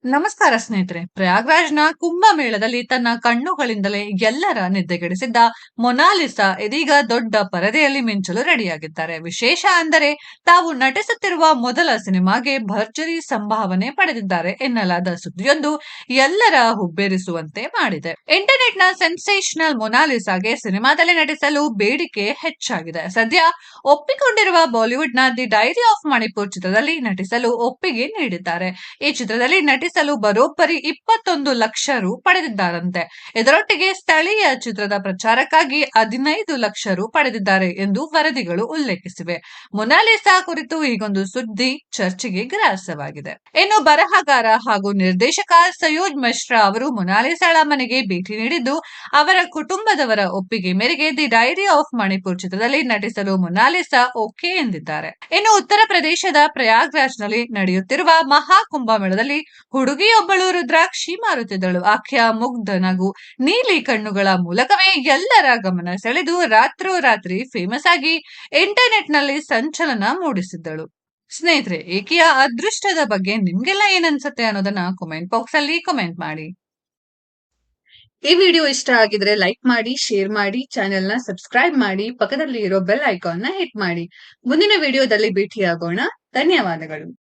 ನಮಸ್ಕಾರ ಸ್ನೇಹಿತರೆ. ಪ್ರಯಾಗ್ರಾಜ್‌ನ ಕುಂಭಮೇಳದಲ್ಲಿ ತನ್ನ ಕಣ್ಣುಗಳಿಂದಲೇ ಎಲ್ಲರ ನಿದ್ದೆಗೆಡಿಸಿದ್ದ ಮೊನಾಲಿಸಾ ಇದೀಗ ದೊಡ್ಡ ಪರದೆಯಲ್ಲಿ ಮಿಂಚಲು ರೆಡಿಯಾಗಿದ್ದಾರೆ. ವಿಶೇಷ ಅಂದರೆ ತಾವು ನಟಿಸುತ್ತಿರುವ ಮೊದಲ ಸಿನಿಮಾಗೆ ಭರ್ಜರಿ ಸಂಭಾವನೆ ಪಡೆದಿದ್ದಾರೆ ಎನ್ನಲಾದ ಸುದ್ದಿಯೊಂದು ಎಲ್ಲರ ಹುಬ್ಬೇರಿಸುವಂತೆ ಮಾಡಿದೆ. ಇಂಟರ್ನೆಟ್‌ನ ಸೆನ್ಸೇಷನಲ್ ಮೊನಾಲಿಸಾಗೆ ಸಿನಿಮಾದಲ್ಲಿ ನಟಿಸಲು ಬೇಡಿಕೆ ಹೆಚ್ಚಾಗಿದೆ. ಸದ್ಯ ಒಪ್ಪಿಕೊಂಡಿರುವ ಬಾಲಿವುಡ್‌ನ ದಿ ಡೈರಿ ಆಫ್ ಮಣಿಪುರ್ ಚಿತ್ರದಲ್ಲಿ ನಟಿಸಲು ಒಪ್ಪಿಗೆ ನೀಡಿದ್ದಾರೆ. ಈ ಚಿತ್ರದಲ್ಲಿ ನಟಿಸಲು ಬರೋಬ್ಬರಿ 21 ಲಕ್ಷ ರು ಪಡೆದಿದ್ದಾರಂತೆ. ಇದರೊಟ್ಟಿಗೆ ಸ್ಥಳೀಯ ಚಿತ್ರದ ಪ್ರಚಾರಕ್ಕಾಗಿ 15 ಲಕ್ಷ ರು ಪಡೆದಿದ್ದಾರೆ ಎಂದು ವರದಿಗಳು ಉಲ್ಲೇಖಿಸಿವೆ. ಮೊನಾಲಿಸಾ ಕುರಿತು ಹೀಗೊಂದು ಸುದ್ದಿ ಚರ್ಚೆಗೆ ಗ್ರಾಸವಾಗಿದೆ. ಇನ್ನು ಬರಹಗಾರ ಹಾಗೂ ನಿರ್ದೇಶಕ ಸಯೋಜ್ ಮಿಶ್ರಾ ಅವರು ಮೊನಾಲಿಸಾಳ ಮನೆಗೆ ಭೇಟಿ ನೀಡಿದ್ದು, ಅವರ ಕುಟುಂಬದವರ ಒಪ್ಪಿಗೆ ಮೇರೆಗೆ ದಿ ಡೈರಿ ಆಫ್ ಮಣಿಪುರ್ ಚಿತ್ರದಲ್ಲಿ ನಟಿಸಲು ಮೊನಾಲಿಸಾ ಓಕೆ ಎಂದಿದ್ದಾರೆ. ಇನ್ನು ಉತ್ತರ ಪ್ರದೇಶದ ಪ್ರಯಾಗ್ರಾಜ್‌ನಲ್ಲಿ ನಡೆಯುತ್ತಿರುವ ಮಹಾ ಕುಂಭಮೇಳದಲ್ಲಿ ಹುಡುಗಿಯೊಬ್ಬಳು ರುದ್ರಾಕ್ಷಿ ಮಾರುತ್ತಿದ್ದಳು. ಆಕೆಯ ಮುಗ್ಧ ನಗು, ನೀಲಿ ಕಣ್ಣುಗಳ ಮೂಲಕವೇ ಎಲ್ಲರ ಗಮನ ಸೆಳೆದು ರಾತ್ರೋರಾತ್ರಿ ಫೇಮಸ್ ಆಗಿ ಇಂಟರ್ನೆಟ್‌ನಲ್ಲಿ ಸಂಚಲನ ಮೂಡಿಸಿದ್ದಳು. ಸ್ನೇಹಿತರೆ, ಈಕೆಯ ಅದೃಷ್ಟದ ಬಗ್ಗೆ ನಿಮ್ಗೆಲ್ಲ ಏನನ್ಸುತ್ತೆ ಅನ್ನೋದನ್ನ ಕಾಮೆಂಟ್ ಬಾಕ್ಸ್ ಅಲ್ಲಿ ಕಾಮೆಂಟ್ ಮಾಡಿ. ಈ ವಿಡಿಯೋ ಇಷ್ಟ ಆಗಿದ್ರೆ ಲೈಕ್ ಮಾಡಿ, ಶೇರ್ ಮಾಡಿ, ಚಾನೆಲ್‌ನ ಸಬ್ಸ್ಕ್ರೈಬ್ ಮಾಡಿ, ಪಕ್ಕದಲ್ಲಿ ಇರೋ ಬೆಲ್ ಐಕಾನ್ನ ಹಿಟ್ ಮಾಡಿ. ಮುಂದಿನ ವಿಡಿಯೋದಲ್ಲಿ ಭೇಟಿಯಾಗೋಣ. ಧನ್ಯವಾದಗಳು.